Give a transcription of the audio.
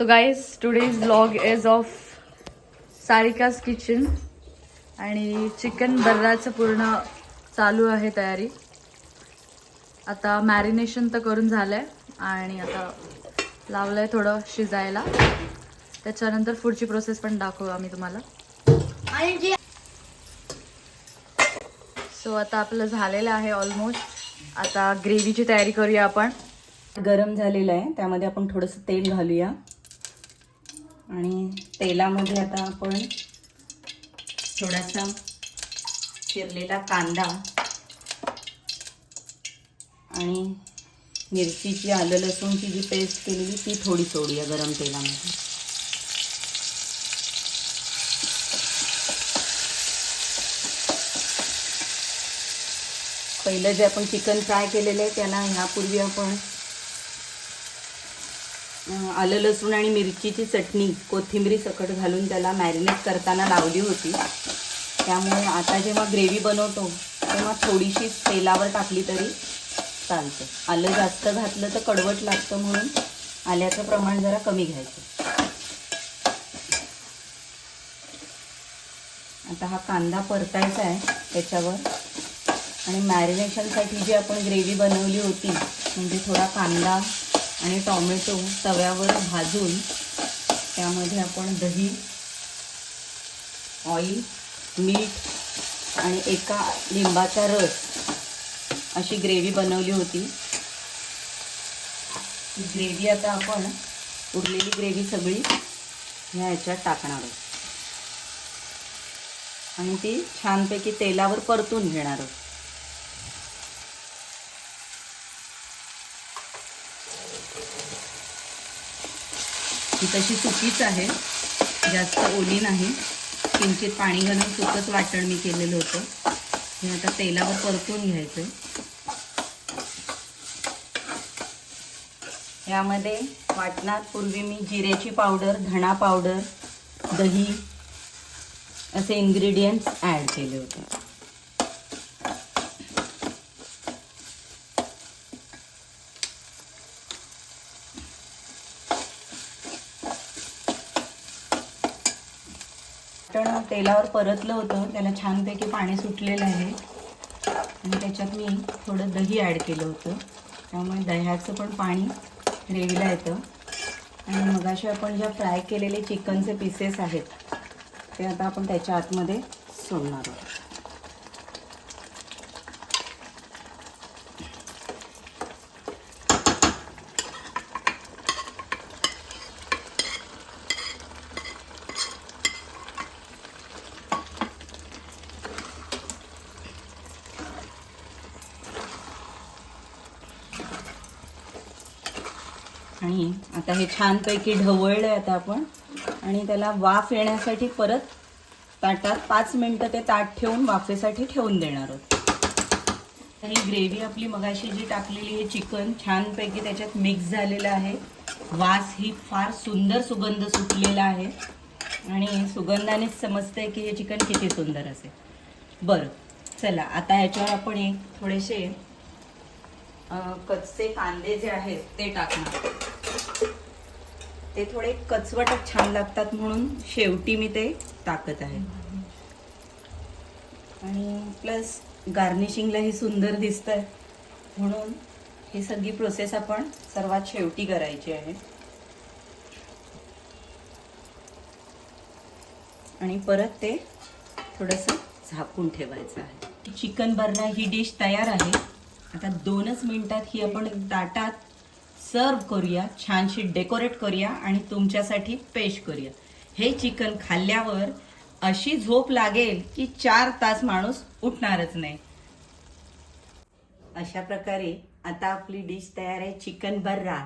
तो guys today's vlog is of Sarika's kitchen आणि chicken बर्राचं पूर्ण चालू आहे तयारी. आता मॅरिनेशन तर करून झालंय आणि आता लावलंय थोडं शिजायला. त्याच्यानंतर पुढची प्रोसेस पण दाखवू आम्ही तुम्हाला. सो आता आपलं झालेलं आहे ऑलमोस्ट. आता ग्रेव्हीची तयारी करूया आपण. गरम झालेलं आहे त्यामध्ये आपण थोडंसं तेल घालूया आणि तेलामध्ये आता आपण थोडासा चिरलेला कांदा आणि मिरचीची आलं लसूणची जी पेस्ट केलेली ती थोडी सोडूया गरम तेलामध्ये. पहिलं जे आपण चिकन फ्राय केलेलं आहे त्याला ह्यापूर्वी आपण आलं लसूण आणि मिरचीची चटणी कोथिंबीरी सकट घालून त्याला मॅरिनेट करताना लावली होती. त्यामुळे आता जेव्हा ग्रेव्ही बनवतो तेव्हा थोडीशी तेलावर टाकली तरी चालतं. आलं जास्त घातलं तर कडवट लागतं म्हणून आल्याचं प्रमाण जरा कमी घ्यायचं. आता हा कांदा परतायचा आहे त्याच्यावर आणि मॅरिनेशनसाठी जी आपण ग्रेव्ही बनवली होती म्हणजे थोडा कांदा आणि टोमॅटो तव्यावर भाजून त्यामध्ये आपण दही, ऑइल, मीठ आणि एका लिंबाचा रस अशी ग्रेव्ही बनवली होती. ही ग्रेव्ही आता आपण उरलेली ग्रेव्ही सगळी ह्याच्यात टाकणार आहोत आणि ती छानपैकी तेलावर परतून घेणार आहोत. ही तशी सुकीच आहे, जास्त ओली नाही. किंचित पाणी घालून सुकंच वाटण मी केलेलं होतं. हे आता तेलावर परतून घ्यायचं. यामध्ये वाटणात पूर्वी मी जिऱ्याची पावडर, धणा पावडर, दही असे इन्ग्रेडियंट्स ॲड केले होते. वाटण तेलावर परतलं होतं, त्याला छानपैकी पाणी सुटलेलं आहे आणि त्याच्यात मी थोडं दही ॲड केलं होतं. त्यामुळे दह्याचं पण पाणी ग्रेव्हीला येतं. आणि मगाशी आपण ज्या फ्राय केलेले चिकनचे पीसेस आहेत ते आता आपण त्याच्या आतमध्ये सोडणार आहोत. आणि आता हे छानपैकी ढवळलं आहे आता आपण आणि त्याला वाफ येण्यासाठी परत ताटात 5 मिनटं ते ताट ठेवून वाफेसाठी ठेवून देणार आहोत. ही ग्रेव्ही आपली मगाशी जी टाकलेली आहे चिकन छानपैकी त्याच्यात मिक्स झालेलं आहे. वास ही फार सुंदर सुगंध सुटलेला आहे आणि सुगंधानेच समजते की हे चिकन किती सुंदर असेल. बरं चला आता ह्याच्यावर आपण एक थोडेसे कच्चे कांदे जे आहेत ते टाकणार. ते थोडे कचवटच छान लागतात म्हणून शेवटी मी ते टाकत आहे. आणि प्लस गार्निशिंगलाही सुंदर दिसतंय म्हणून ही सगळी प्रोसेस आपण सर्वात शेवटी करायची आहे. आणि परत ते थोडंसं झाकून ठेवायचं आहे. चिकन बर्रा ही डिश तयार आहे. आता 2च मिनिटात ही आपण ताटात सर्व करूया, छानशी डेकोरेट करूया आणि तुमच्यासाठी पेश करूया. हे चिकन खाल्ल्यावर अशी झोप लागेल की 4 तास माणूस उठणारच नाही. अशा प्रकारे आता आपली डिश तयार आहे चिकन बर्रा.